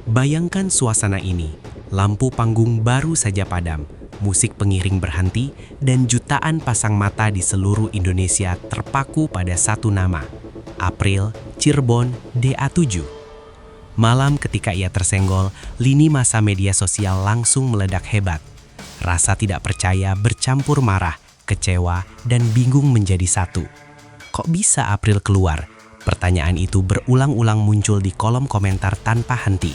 Bayangkan suasana ini, lampu panggung baru saja padam, musik pengiring berhenti, dan jutaan pasang mata di seluruh Indonesia terpaku pada satu nama, April Cirebon DA7. Malam ketika ia tersenggol, lini massa media sosial langsung meledak hebat. Rasa tidak percaya bercampur marah, kecewa, dan bingung menjadi satu. Kok bisa April keluar? Pertanyaan itu berulang-ulang muncul di kolom komentar tanpa henti.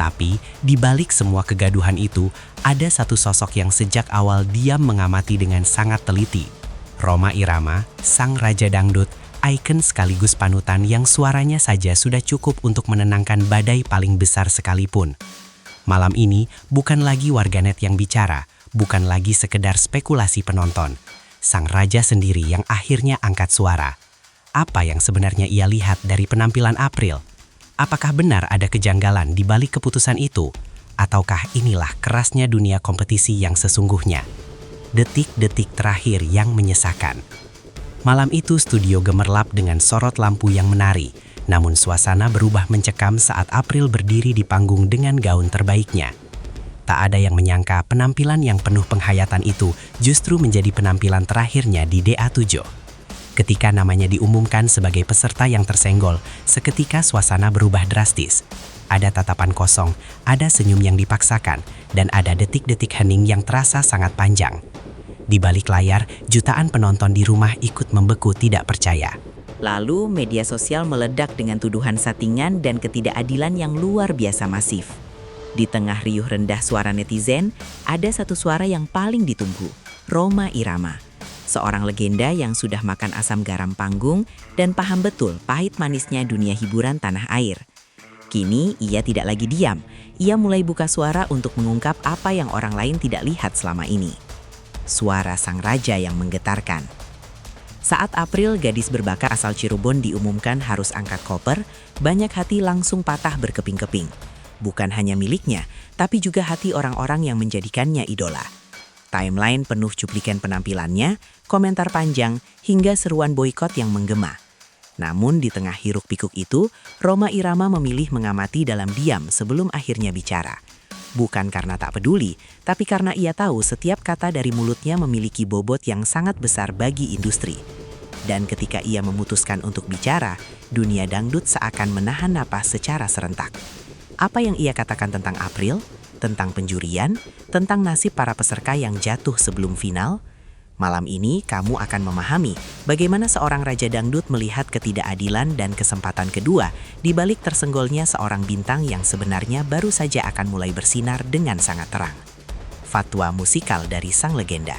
Tapi, di balik semua kegaduhan itu, ada satu sosok yang sejak awal diam mengamati dengan sangat teliti. Rhoma Irama, sang raja dangdut, ikon sekaligus panutan yang suaranya saja sudah cukup untuk menenangkan badai paling besar sekalipun. Malam ini, bukan lagi warganet yang bicara, bukan lagi sekedar spekulasi penonton. Sang raja sendiri yang akhirnya angkat suara. Apa yang sebenarnya ia lihat dari penampilan April? Apakah benar ada kejanggalan di balik keputusan itu? Ataukah inilah kerasnya dunia kompetisi yang sesungguhnya? Detik-detik terakhir yang menyesakan. Malam itu studio gemerlap dengan sorot lampu yang menari, namun suasana berubah mencekam saat April berdiri di panggung dengan gaun terbaiknya. Tak ada yang menyangka penampilan yang penuh penghayatan itu justru menjadi penampilan terakhirnya di DA7. Ketika namanya diumumkan sebagai peserta yang tersenggol, seketika suasana berubah drastis. Ada tatapan kosong, ada senyum yang dipaksakan, dan ada detik-detik hening yang terasa sangat panjang. Di balik layar, jutaan penonton di rumah ikut membeku tidak percaya. Lalu media sosial meledak dengan tuduhan settingan dan ketidakadilan yang luar biasa masif. Di tengah riuh rendah suara netizen, ada satu suara yang paling ditunggu, Rhoma Irama. Seorang legenda yang sudah makan asam garam panggung dan paham betul pahit manisnya dunia hiburan tanah air. Kini ia tidak lagi diam, ia mulai buka suara untuk mengungkap apa yang orang lain tidak lihat selama ini. Suara sang raja yang menggetarkan. Saat April, gadis berbakat asal Cirebon diumumkan harus angkat koper, banyak hati langsung patah berkeping-keping. Bukan hanya miliknya, tapi juga hati orang-orang yang menjadikannya idola. Timeline penuh cuplikan penampilannya, komentar panjang, hingga seruan boikot yang menggema. Namun di tengah hiruk-pikuk itu, Rhoma Irama memilih mengamati dalam diam sebelum akhirnya bicara. Bukan karena tak peduli, tapi karena ia tahu setiap kata dari mulutnya memiliki bobot yang sangat besar bagi industri. Dan ketika ia memutuskan untuk bicara, dunia dangdut seakan menahan napas secara serentak. Apa yang ia katakan tentang April? Tentang penjurian, tentang nasib para peserta yang jatuh sebelum final. Malam ini kamu akan memahami bagaimana seorang raja dangdut melihat ketidakadilan dan kesempatan kedua di balik tersenggolnya seorang bintang yang sebenarnya baru saja akan mulai bersinar dengan sangat terang. Fatwa musikal dari sang legenda.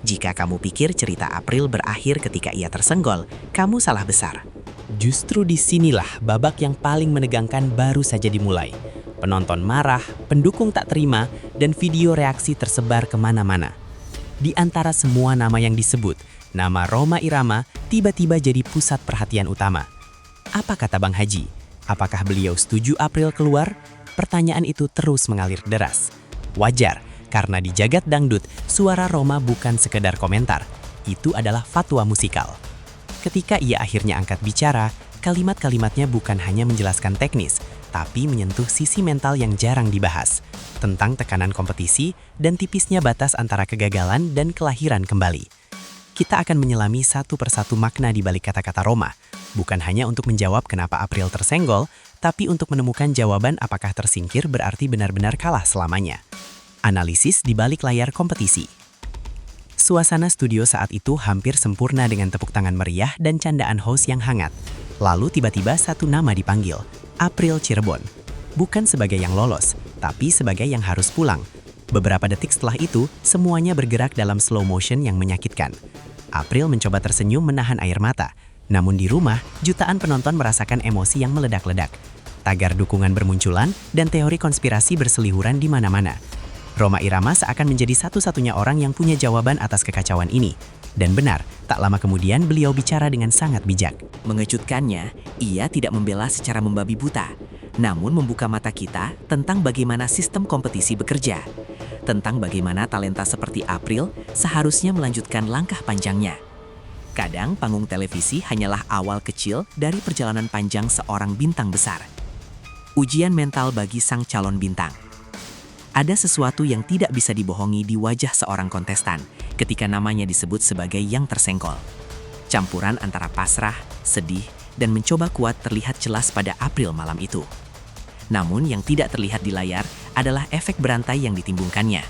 Jika kamu pikir cerita April berakhir ketika ia tersenggol, kamu salah besar. Justru disinilah babak yang paling menegangkan baru saja dimulai. Penonton marah, pendukung tak terima, dan video reaksi tersebar kemana-mana. Di antara semua nama yang disebut, nama Rhoma Irama tiba-tiba jadi pusat perhatian utama. Apa kata Bang Haji? Apakah beliau setuju April keluar? Pertanyaan itu terus mengalir deras. Wajar, karena di jagat dangdut, suara Rhoma bukan sekedar komentar. Itu adalah fatwa musikal. Ketika ia akhirnya angkat bicara, kalimat-kalimatnya bukan hanya menjelaskan teknis, tapi menyentuh sisi mental yang jarang dibahas, tentang tekanan kompetisi dan tipisnya batas antara kegagalan dan kelahiran kembali. Kita akan menyelami satu persatu makna di balik kata-kata Rhoma, bukan hanya untuk menjawab kenapa April tersenggol, tapi untuk menemukan jawaban apakah tersingkir berarti benar-benar kalah selamanya. Analisis di balik layar kompetisi. Suasana studio saat itu hampir sempurna dengan tepuk tangan meriah dan candaan host yang hangat. Lalu tiba-tiba satu nama dipanggil, April Cirebon. Bukan sebagai yang lolos, tapi sebagai yang harus pulang. Beberapa detik setelah itu, semuanya bergerak dalam slow motion yang menyakitkan. April mencoba tersenyum menahan air mata. Namun di rumah, jutaan penonton merasakan emosi yang meledak-ledak. Tagar dukungan bermunculan dan teori konspirasi berselihuran di mana-mana. Rhoma Irama seakan menjadi satu-satunya orang yang punya jawaban atas kekacauan ini. Dan benar, tak lama kemudian beliau bicara dengan sangat bijak. Mengejutkannya, ia tidak membela secara membabi buta, namun membuka mata kita tentang bagaimana sistem kompetisi bekerja. Tentang bagaimana talenta seperti April seharusnya melanjutkan langkah panjangnya. Kadang panggung televisi hanyalah awal kecil dari perjalanan panjang seorang bintang besar. Ujian mental bagi sang calon bintang. Ada sesuatu yang tidak bisa dibohongi di wajah seorang kontestan ketika namanya disebut sebagai yang tersenggol. Campuran antara pasrah, sedih, dan mencoba kuat terlihat jelas pada April malam itu. Namun yang tidak terlihat di layar adalah efek berantai yang ditimbulkannya.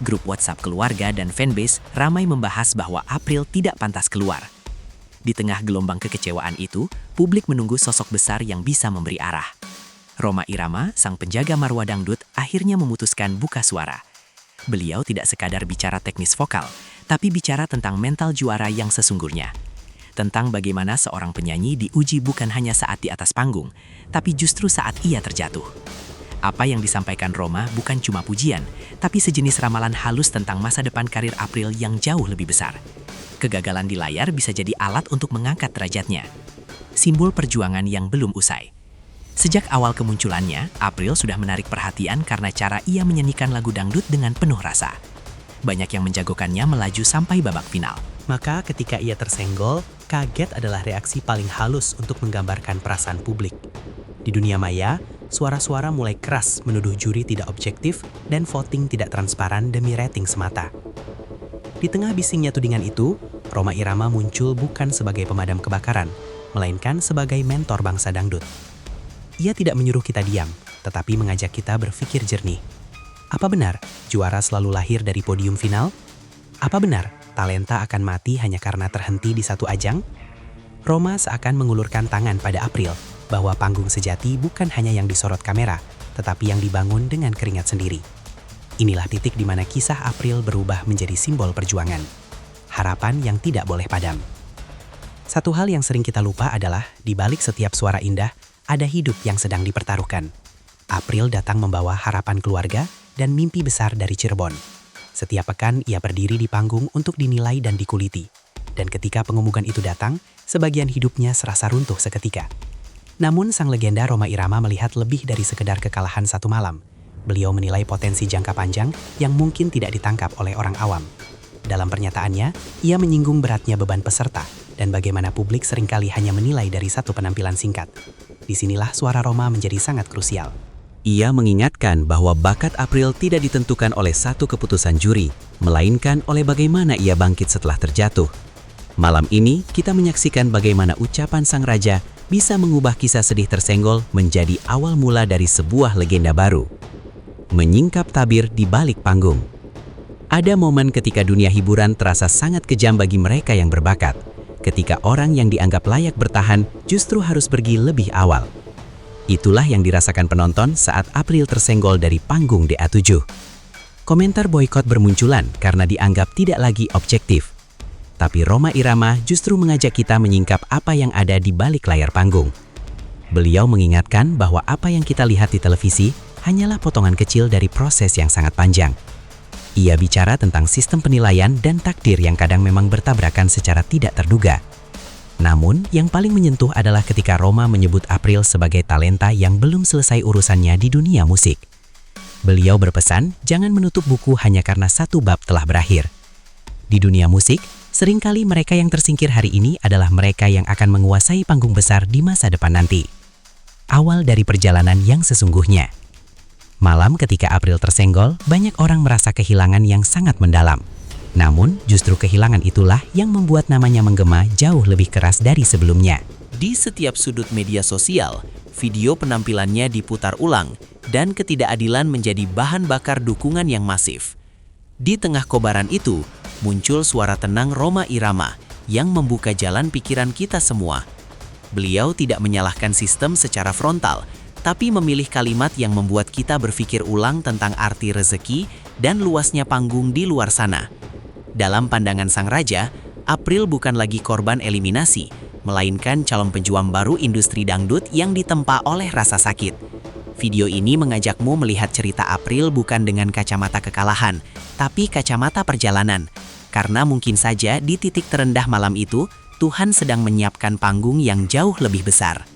Grup WhatsApp keluarga dan fanbase ramai membahas bahwa April tidak pantas keluar. Di tengah gelombang kekecewaan itu, publik menunggu sosok besar yang bisa memberi arah. Rhoma Irama, sang penjaga marwah dangdut, akhirnya memutuskan buka suara. Beliau tidak sekadar bicara teknis vokal, tapi bicara tentang mental juara yang sesungguhnya. Tentang bagaimana seorang penyanyi diuji bukan hanya saat di atas panggung, tapi justru saat ia terjatuh. Apa yang disampaikan Rhoma bukan cuma pujian, tapi sejenis ramalan halus tentang masa depan karir April yang jauh lebih besar. Kegagalan di layar bisa jadi alat untuk mengangkat derajatnya. Simbol perjuangan yang belum usai. Sejak awal kemunculannya, April sudah menarik perhatian karena cara ia menyanyikan lagu dangdut dengan penuh rasa. Banyak yang menjagokannya melaju sampai babak final. Maka ketika ia tersenggol, kaget adalah reaksi paling halus untuk menggambarkan perasaan publik. Di dunia maya, suara-suara mulai keras menuduh juri tidak objektif dan voting tidak transparan demi rating semata. Di tengah bisingnya tudingan itu, Rhoma Irama muncul bukan sebagai pemadam kebakaran, melainkan sebagai mentor bangsa dangdut. Ia tidak menyuruh kita diam, tetapi mengajak kita berpikir jernih. Apa benar juara selalu lahir dari podium final? Apa benar talenta akan mati hanya karena terhenti di satu ajang? Rhoma seakan mengulurkan tangan pada April bahwa panggung sejati bukan hanya yang disorot kamera, tetapi yang dibangun dengan keringat sendiri. Inilah titik di mana kisah April berubah menjadi simbol perjuangan. Harapan yang tidak boleh padam. Satu hal yang sering kita lupa adalah di balik setiap suara indah, ada hidup yang sedang dipertaruhkan. April datang membawa harapan keluarga dan mimpi besar dari Cirebon. Setiap pekan ia berdiri di panggung untuk dinilai dan dikuliti. Dan ketika pengumuman itu datang, sebagian hidupnya serasa runtuh seketika. Namun sang legenda Rhoma Irama melihat lebih dari sekedar kekalahan satu malam. Beliau menilai potensi jangka panjang yang mungkin tidak ditangkap oleh orang awam. Dalam pernyataannya, ia menyinggung beratnya beban peserta dan bagaimana publik seringkali hanya menilai dari satu penampilan singkat. Disinilah suara Rhoma menjadi sangat krusial. Ia mengingatkan bahwa bakat April tidak ditentukan oleh satu keputusan juri, melainkan oleh bagaimana ia bangkit setelah terjatuh. Malam ini, kita menyaksikan bagaimana ucapan sang raja bisa mengubah kisah sedih tersenggol menjadi awal mula dari sebuah legenda baru. Menyingkap tabir di balik panggung. Ada momen ketika dunia hiburan terasa sangat kejam bagi mereka yang berbakat. Ketika orang yang dianggap layak bertahan justru harus pergi lebih awal. Itulah yang dirasakan penonton saat April tersenggol dari panggung DA7. Komentar boikot bermunculan karena dianggap tidak lagi objektif. Tapi Rhoma Irama justru mengajak kita menyingkap apa yang ada di balik layar panggung. Beliau mengingatkan bahwa apa yang kita lihat di televisi hanyalah potongan kecil dari proses yang sangat panjang. Ia bicara tentang sistem penilaian dan takdir yang kadang memang bertabrakan secara tidak terduga. Namun, yang paling menyentuh adalah ketika Rhoma menyebut April sebagai talenta yang belum selesai urusannya di dunia musik. Beliau berpesan, jangan menutup buku hanya karena satu bab telah berakhir. Di dunia musik, seringkali mereka yang tersingkir hari ini adalah mereka yang akan menguasai panggung besar di masa depan nanti. Awal dari perjalanan yang sesungguhnya. Malam ketika April tersenggol, banyak orang merasa kehilangan yang sangat mendalam. Namun, justru kehilangan itulah yang membuat namanya menggema jauh lebih keras dari sebelumnya. Di setiap sudut media sosial, video penampilannya diputar ulang dan ketidakadilan menjadi bahan bakar dukungan yang masif. Di tengah kobaran itu, muncul suara tenang Rhoma Irama yang membuka jalan pikiran kita semua. Beliau tidak menyalahkan sistem secara frontal, tapi memilih kalimat yang membuat kita berpikir ulang tentang arti rezeki dan luasnya panggung di luar sana. Dalam pandangan sang raja, April bukan lagi korban eliminasi, melainkan calon pejuang baru industri dangdut yang ditempa oleh rasa sakit. Video ini mengajakmu melihat cerita April bukan dengan kacamata kekalahan, tapi kacamata perjalanan. Karena mungkin saja di titik terendah malam itu, Tuhan sedang menyiapkan panggung yang jauh lebih besar.